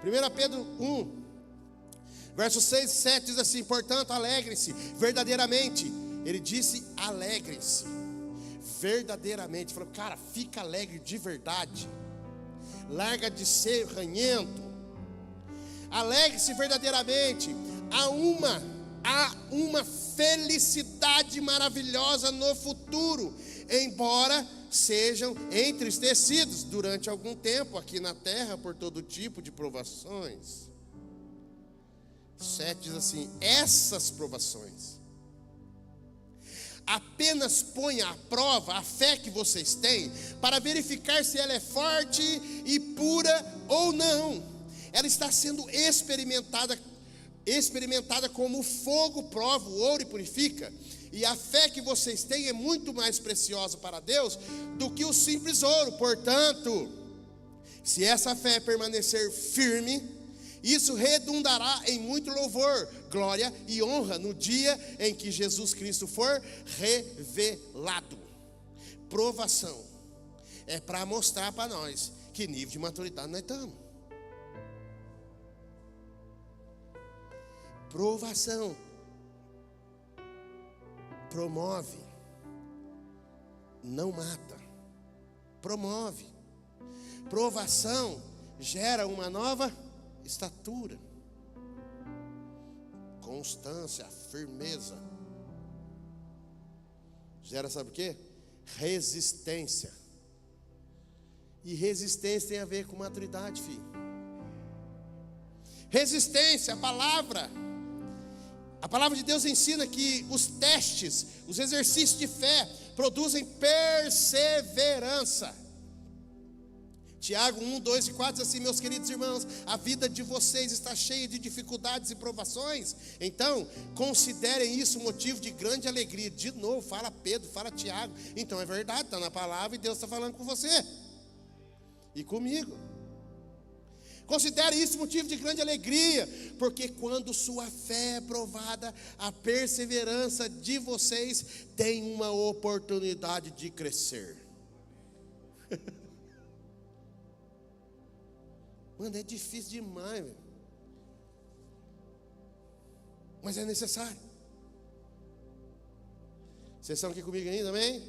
1 Pedro 1, versos 6 e 7 diz assim: portanto, alegrem-se verdadeiramente. Ele disse: alegrem-se verdadeiramente. Ele falou: cara, fica alegre de verdade. Larga de ser ranhento. Alegre-se verdadeiramente. Há uma felicidade maravilhosa no futuro, embora sejam entristecidos durante algum tempo aqui na terra por todo tipo de provações. 7 diz assim: essas provações apenas ponha à prova a fé que vocês têm, para verificar se ela é forte e pura ou não. Ela está sendo experimentada como o fogo prova o ouro e purifica. E a fé que vocês têm é muito mais preciosa para Deus do que o simples ouro. Portanto, se essa fé permanecer firme, isso redundará em muito louvor, glória e honra no dia em que Jesus Cristo for revelado. Provação é para mostrar para nós que nível de maturidade nós estamos. Provação promove, não mata. Promove. Provação gera uma nova estatura, constância, firmeza. Gera, sabe o quê? Resistência. E resistência tem a ver com maturidade, filho. Resistência, a palavra de Deus ensina que os testes, os exercícios de fé produzem perseverança. Tiago 1, 2 e 4 diz assim: meus queridos irmãos, a vida de vocês está cheia de dificuldades e provações, então considerem isso motivo de grande alegria. De novo, fala Pedro, fala Tiago. Então é verdade, está na palavra e Deus está falando com você e comigo. Considere isso motivo de grande alegria, porque quando sua fé é provada, a perseverança de vocês tem uma oportunidade de crescer. Mano, é difícil demais, velho. Mas é necessário. Vocês estão aqui comigo ainda, amém?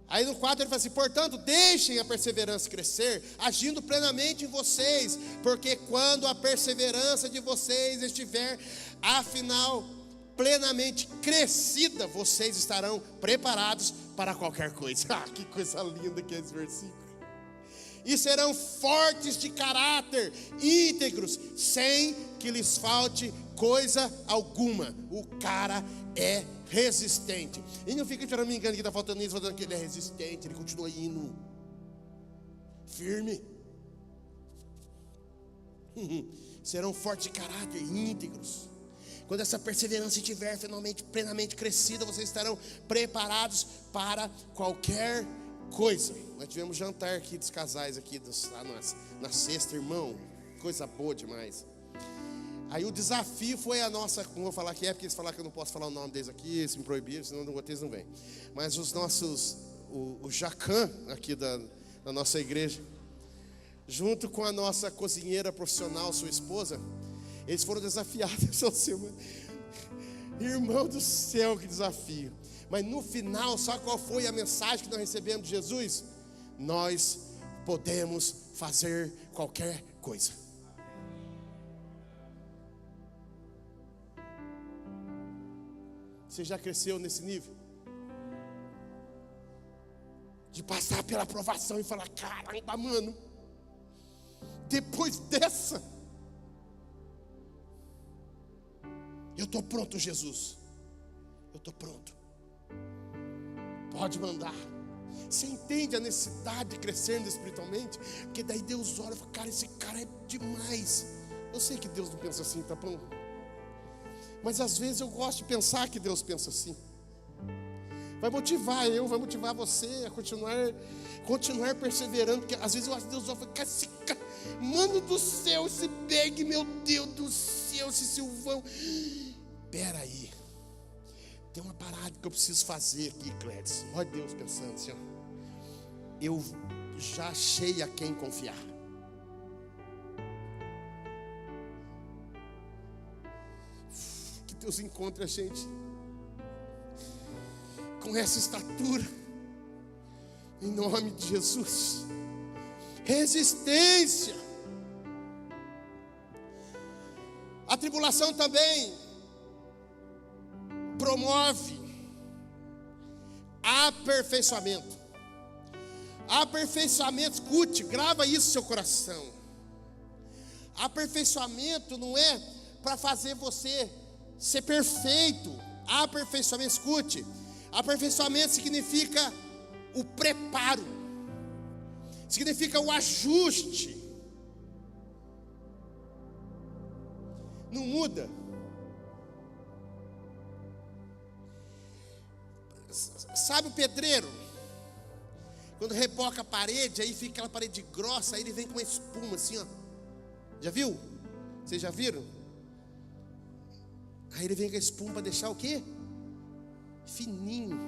Aí no 4 ele fala assim: portanto, deixem a perseverança crescer, agindo plenamente em vocês, porque quando a perseverança de vocês estiver, afinal, plenamente crescida, vocês estarão preparados para qualquer coisa. Ah, que coisa linda que é esse versículo. E serão fortes de caráter, íntegros, sem que lhes falte coisa alguma. O cara é resistente. E não fica me enganando que está faltando isso, falando que ele é resistente. Ele continua indo firme. Serão fortes de caráter, íntegros. Quando essa perseverança estiver finalmente plenamente crescida, vocês estarão preparados para qualquer coisa. Nós tivemos jantar aqui dos casais aqui lá na sexta, irmão. Coisa boa demais. Aí o desafio foi a nossa, não vou falar que é, porque eles falaram que eu não posso falar o nome deles aqui, eles me proibiram, senão eles não vêm. Mas os nossos, o Jacan aqui da nossa igreja, junto com a nossa cozinheira profissional, sua esposa, eles foram desafiados essa semana. Irmão do céu, que desafio. Mas no final, sabe qual foi a mensagem que nós recebemos de Jesus? Nós podemos fazer qualquer coisa. Você já cresceu nesse nível? De passar pela provação e falar: caramba, mano, depois dessa, eu estou pronto, Jesus. Eu estou pronto. Pode mandar. Você entende a necessidade de crescer espiritualmente? Porque daí Deus olha e fala: cara, esse cara é demais. Eu sei que Deus não pensa assim, tá bom? Mas às vezes eu gosto de pensar que Deus pensa assim. Vai motivar vai motivar você a continuar perseverando. Porque às vezes eu acho que Deus vai falar: cara, esse cara, mano do céu, esse Beg, meu Deus do céu, esse Silvão. Peraí, tem uma parada que eu preciso fazer aqui, Clédis. Olha Deus pensando assim, ó. Eu já achei a quem confiar. Que Deus encontre a gente com essa estatura, em nome de Jesus. Resistência. A tribulação também promove aperfeiçoamento. Aperfeiçoamento, escute, grava isso no seu coração. Aperfeiçoamento não é para fazer você ser perfeito. Aperfeiçoamento, escute, aperfeiçoamento significa o preparo, significa o ajuste. Não muda. Sabe o pedreiro? Quando reboca a parede, aí fica aquela parede grossa, aí ele vem com uma espuma assim, ó. Já viu? Vocês já viram? Aí ele vem com a espuma para deixar o quê? Fininho.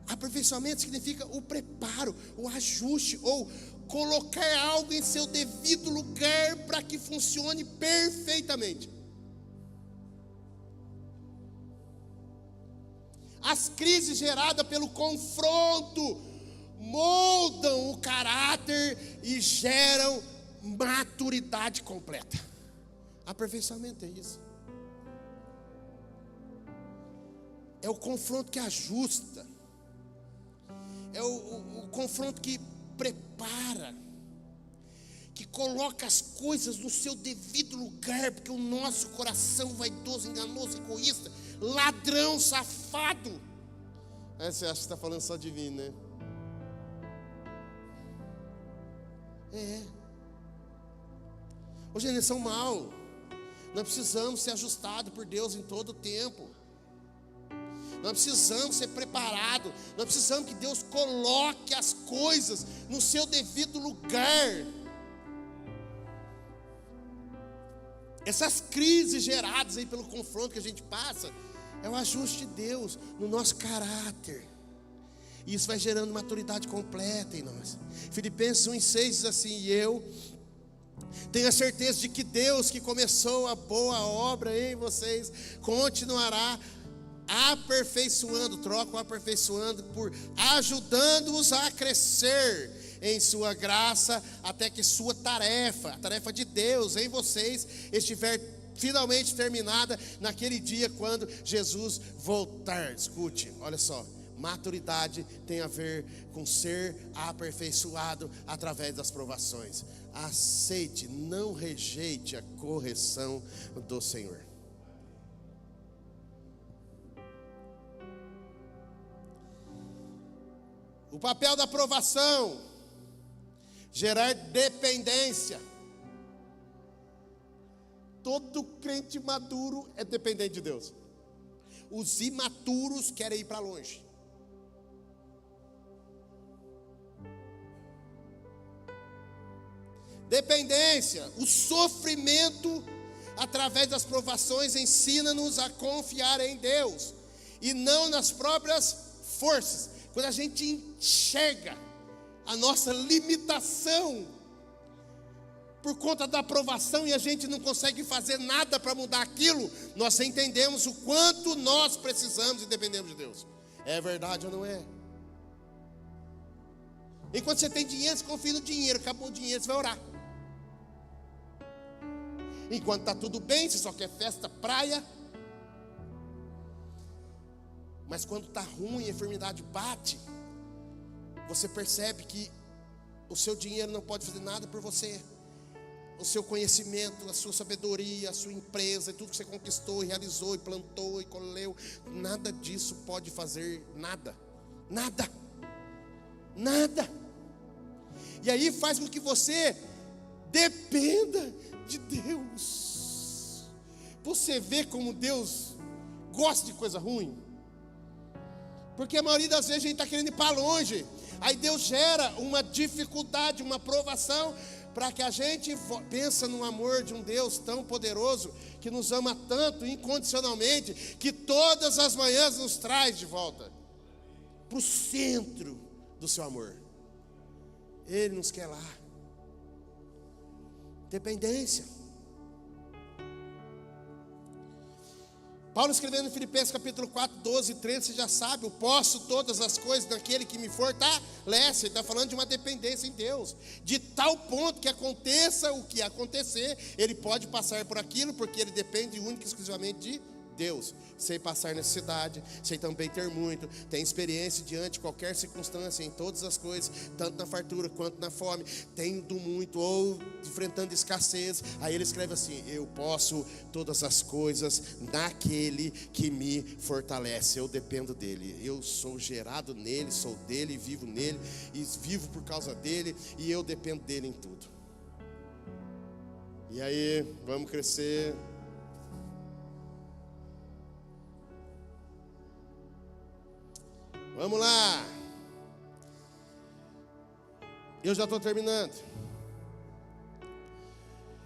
Aperfeiçoamento significa o preparo, o ajuste, ou colocar algo em seu devido lugar para que funcione perfeitamente. As crises geradas pelo confronto moldam o caráter e geram maturidade completa. Aperfeiçoamento é isso. É o confronto que ajusta. É o confronto que prepara, que coloca as coisas no seu devido lugar, porque o nosso coração vaidoso, enganoso, egoísta, ladrão, safado. Você acha que está falando só de mim, né? Hoje eles são mal. Nós precisamos ser ajustados por Deus em todo o tempo. Nós precisamos ser preparados. Nós precisamos que Deus coloque as coisas no seu devido lugar. Essas crises geradas aí pelo confronto que a gente passa, é o ajuste de Deus no nosso caráter. E isso vai gerando maturidade completa em nós. Filipenses 1:6 diz assim: e eu tenho a certeza de que Deus que começou a boa obra em vocês continuará aperfeiçoando, troca o aperfeiçoando por ajudando-os a crescer em sua graça, até que sua tarefa, a tarefa de Deus em vocês, estiver finalmente terminada naquele dia quando Jesus voltar. Escute, olha só, maturidade tem a ver com ser aperfeiçoado através das provações. Aceite, não rejeite a correção do Senhor. O papel da aprovação: gerar dependência. Todo crente maduro é dependente de Deus. Os imaturos querem ir para longe. Dependência, o sofrimento através das provações ensina-nos a confiar em Deus e não nas próprias forças. Quando a gente enxerga a nossa limitação por conta da aprovação e a gente não consegue fazer nada para mudar aquilo, nós entendemos o quanto nós precisamos e dependemos de Deus. É verdade ou não é? Enquanto você tem dinheiro, você confia no dinheiro. Acabou o dinheiro, você vai orar. Enquanto está tudo bem, você só quer festa, praia. Mas quando está ruim, a enfermidade bate, você percebe que o seu dinheiro não pode fazer nada por você. O seu conhecimento, a sua sabedoria, a sua empresa, tudo que você conquistou e realizou e plantou e colheu, nada disso pode fazer nada. Nada. Nada. E aí faz com que você dependa de Deus. Você vê como Deus gosta de coisa ruim? Porque a maioria das vezes a gente está querendo ir para longe. Aí Deus gera uma dificuldade, uma provação, para que a gente pense no amor de um Deus tão poderoso, que nos ama tanto, incondicionalmente, que todas as manhãs nos traz de volta para o centro do seu amor. Ele nos quer lá. Dependência. Paulo escrevendo em Filipenses capítulo 4, 12 e 13, você já sabe, eu posso todas as coisas naquele que me fortalece. Ele está falando de uma dependência em Deus, de tal ponto que aconteça o que acontecer, ele pode passar por aquilo, porque ele depende única e exclusivamente de Deus. Sei passar necessidade, sei também ter muito, tem experiência diante de qualquer circunstância, em todas as coisas, tanto na fartura quanto na fome, tendo muito ou enfrentando escassez. Aí ele escreve assim: eu posso todas as coisas naquele que me fortalece. Eu dependo dele, eu sou gerado nele, sou dele, vivo nele, e vivo por causa dele, e eu dependo dele em tudo. E aí, vamos crescer. Vamos lá. Eu já estou terminando.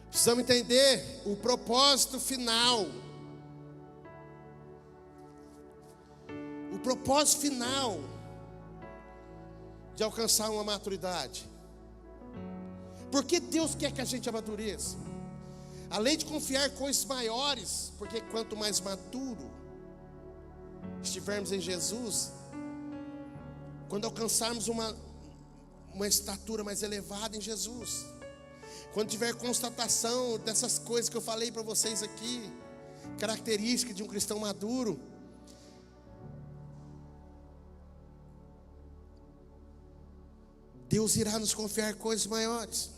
Precisamos entender o propósito final. O propósito final de alcançar uma maturidade. Por que Deus quer que a gente amadureça? Além de confiar em coisas maiores, porque quanto mais maduro estivermos em Jesus, quando alcançarmos uma estatura mais elevada em Jesus, quando tiver constatação dessas coisas que eu falei para vocês aqui, característica de um cristão maduro, Deus irá nos confiar coisas maiores.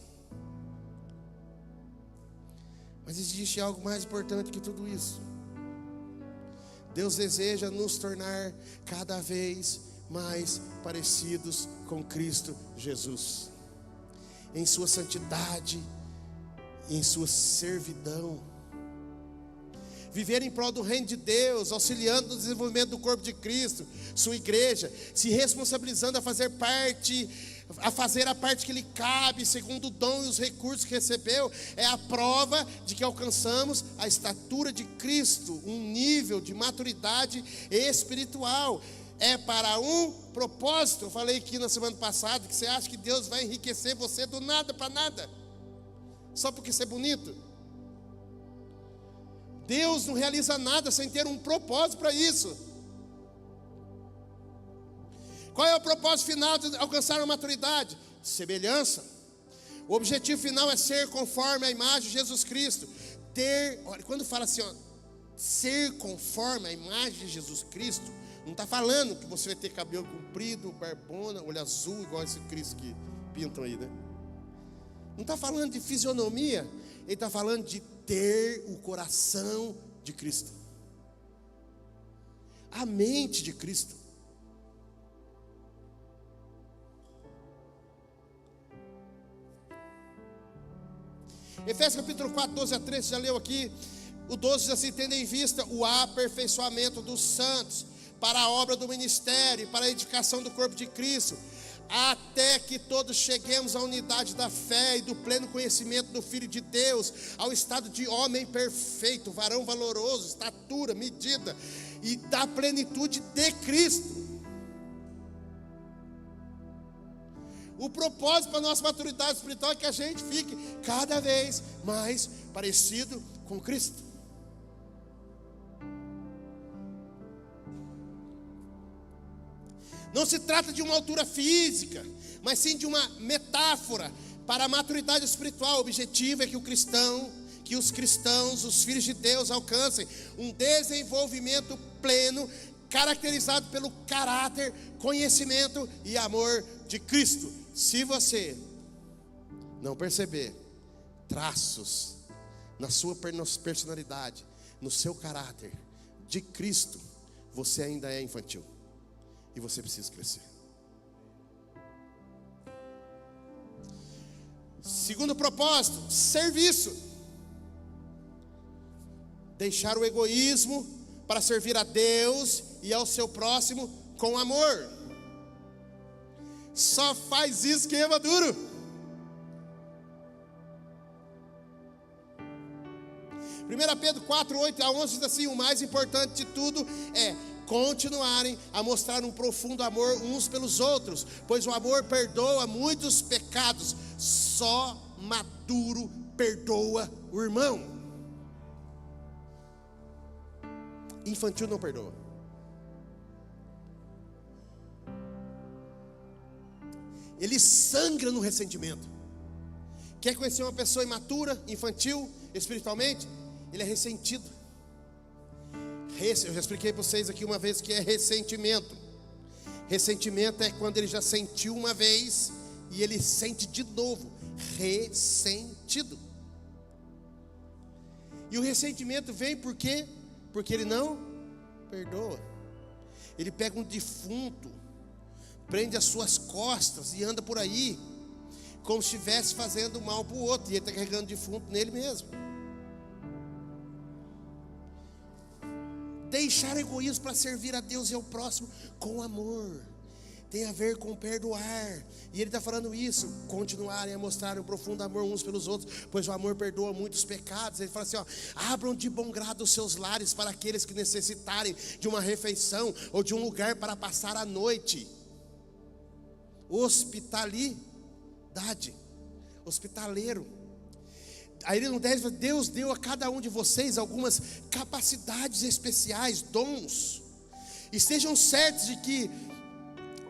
Mas existe algo mais importante que tudo isso. Deus deseja nos tornar cada vez mais parecidos com Cristo Jesus, em sua santidade e em sua servidão. Viver em prol do reino de Deus, auxiliando no desenvolvimento do corpo de Cristo, sua igreja, se responsabilizando a fazer a parte que lhe cabe, segundo o dom e os recursos que recebeu, é a prova de que alcançamos a estatura de Cristo, um nível de maturidade espiritual. É para um propósito. Eu falei aqui na semana passada que você acha que Deus vai enriquecer você do nada para nada, só porque você é bonito. Deus não realiza nada sem ter um propósito para isso. Qual é o propósito final de alcançar a maturidade? Semelhança. O objetivo final é ser conforme a imagem de Jesus Cristo. Olha, quando fala assim, ser conforme a imagem de Jesus Cristo, não está falando que você vai ter cabelo comprido, barbona, olho azul, igual esse Cristo que pintam aí, né? Não está falando de fisionomia, ele está falando de ter o coração de Cristo, a mente de Cristo. Efésios capítulo 4, 12 a 13, já leu aqui. O 12 diz assim: tendo em vista o aperfeiçoamento dos santos, para a obra do ministério, para a edificação do corpo de Cristo, até que todos cheguemos à unidade da fé e do pleno conhecimento do Filho de Deus, ao estado de homem perfeito, varão valoroso, estatura, medida, e da plenitude de Cristo. O propósito para a nossa maturidade espiritual é que a gente fique cada vez mais parecido com Cristo. Não se trata de uma altura física, mas sim de uma metáfora para a maturidade espiritual. O objetivo é que os cristãos, os filhos de Deus, alcancem um desenvolvimento pleno, caracterizado pelo caráter, conhecimento e amor de Cristo. Se você não perceber traços na sua personalidade, no seu caráter de Cristo, você ainda é infantil. E você precisa crescer. Segundo propósito, serviço. Deixar o egoísmo para servir a Deus e ao seu próximo com amor. Só faz isso quem é maduro. 1 Pedro 4, 8 a 11 diz assim: o mais importante de tudo é continuarem a mostrar um profundo amor uns pelos outros, pois o amor perdoa muitos pecados. Só maduro perdoa o irmão. Infantil não perdoa. Ele sangra no ressentimento. Quer conhecer uma pessoa imatura, infantil, espiritualmente? Ele é ressentido. Eu já expliquei para vocês aqui uma vez que é ressentimento. Ressentimento é quando ele já sentiu uma vez e ele sente de novo. Ressentido. E o ressentimento vem por quê? Porque ele não perdoa. Ele pega um defunto, prende as suas costas e anda por aí como se estivesse fazendo mal para o outro, e ele está carregando defunto nele mesmo. Deixar egoísmo para servir a Deus e ao próximo com amor tem a ver com perdoar. E ele está falando isso: continuarem a mostrar um profundo amor uns pelos outros, pois o amor perdoa muitos pecados. Ele fala assim: abram de bom grado os seus lares para aqueles que necessitarem de uma refeição ou de um lugar para passar a noite. Hospitalidade, hospitaleiro. Aí ele no 10 fala: Deus deu a cada um de vocês algumas capacidades especiais, dons. Estejam certos de que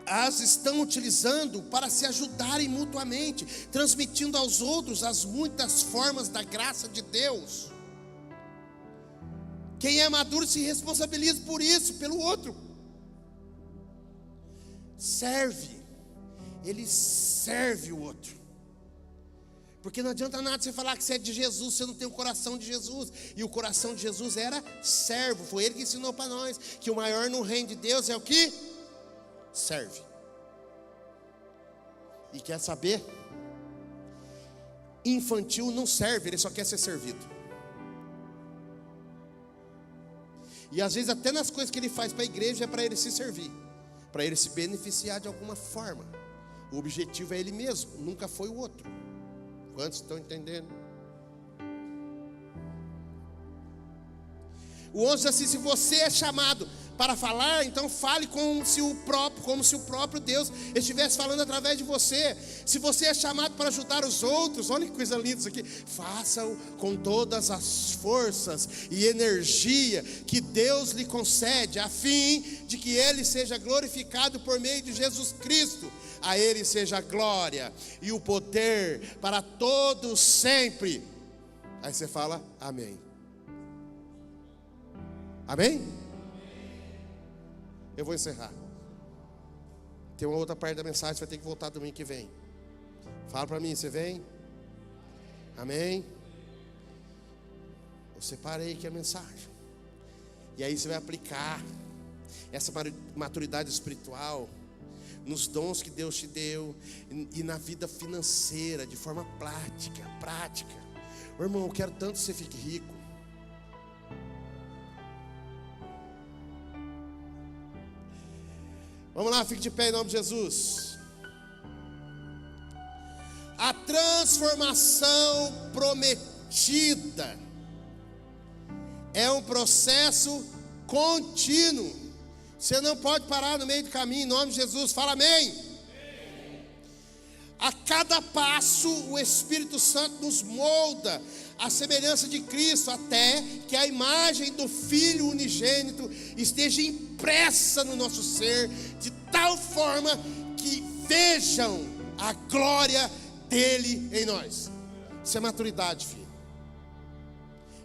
as estão utilizando para se ajudarem mutuamente, transmitindo aos outros as muitas formas da graça de Deus. Quem é maduro se responsabiliza por isso, pelo outro. Serve. Ele serve o outro. Porque não adianta nada você falar que você é de Jesus, você não tem o coração de Jesus. E o coração de Jesus era servo. Foi ele que ensinou para nós que o maior no reino de Deus é o que? Serve. E quer saber? Infantil não serve, ele só quer ser servido. E às vezes até nas coisas que ele faz para a igreja é para ele se servir, para ele se beneficiar de alguma forma. O objetivo é ele mesmo, nunca foi o outro. Quantos estão entendendo? O 11 diz assim: se você é chamado para falar, então fale como se o próprio Deus estivesse falando através de você. Se você é chamado para ajudar os outros, olha que coisa linda isso aqui, faça-o com todas as forças e energia que Deus lhe concede, a fim de que Ele seja glorificado por meio de Jesus Cristo. A Ele seja a glória e o poder para todos sempre. Aí você fala amém. Amém? Eu vou encerrar. Tem uma outra parte da mensagem, você vai ter que voltar domingo que vem. Fala para mim, você vem? Amém? Eu separei aqui a mensagem. E aí você vai aplicar essa maturidade espiritual nos dons que Deus te deu e na vida financeira, de forma prática. Ô, irmão, eu quero tanto que você fique rico. Vamos lá, fique de pé em nome de Jesus. A transformação prometida é um processo contínuo. Você não pode parar no meio do caminho, em nome de Jesus. Fala amém. A cada passo o Espírito Santo nos molda à semelhança de Cristo, até que a imagem do Filho unigênito esteja impressa no nosso ser, de tal forma que vejam a glória dele em nós. Isso é maturidade, filho.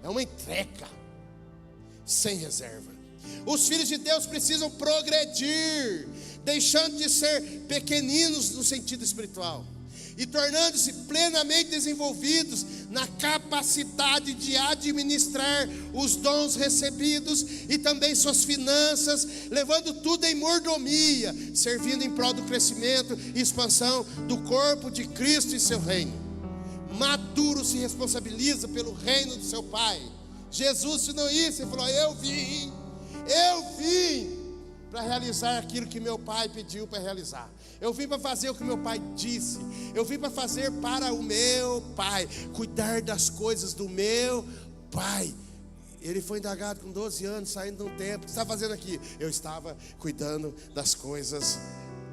É uma entrega sem reserva. Os filhos de Deus precisam progredir, deixando de ser pequeninos no sentido espiritual e tornando-se plenamente desenvolvidos na capacidade de administrar os dons recebidos e também suas finanças, levando tudo em mordomia, servindo em prol do crescimento e expansão do corpo de Cristo e seu reino. Maduro se responsabiliza pelo reino do seu Pai. Jesus ensinou isso, ele falou: eu vim para realizar aquilo que meu Pai pediu para realizar. Eu vim para fazer o que meu Pai disse. Eu vim para fazer para o meu Pai, cuidar das coisas do meu pai, ele foi indagado com 12 anos, saindo de um templo. O que você está fazendo aqui? Eu estava cuidando das coisas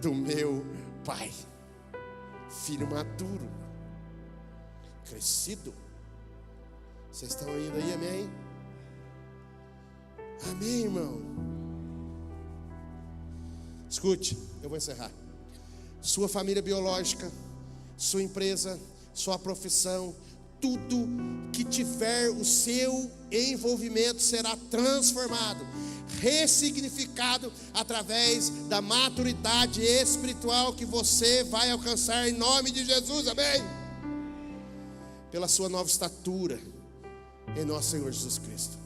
do meu pai. Filho maduro, crescido. Vocês estão indo aí, amém? Amém, irmão? Escute, eu vou encerrar. Sua família biológica, sua empresa, sua profissão, tudo que tiver o seu envolvimento será transformado, ressignificado através da maturidade espiritual que você vai alcançar em nome de Jesus, amém? Pela sua nova estatura em nosso Senhor Jesus Cristo.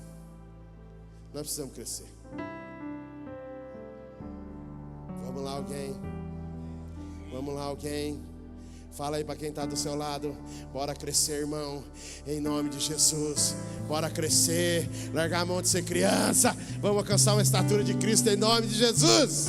Nós precisamos crescer. Vamos lá, alguém. Vamos lá, alguém. Fala aí para quem está do seu lado. Bora crescer, irmão, em nome de Jesus. Bora crescer, largar a mão de ser criança. Vamos alcançar uma estatura de Cristo em nome de Jesus.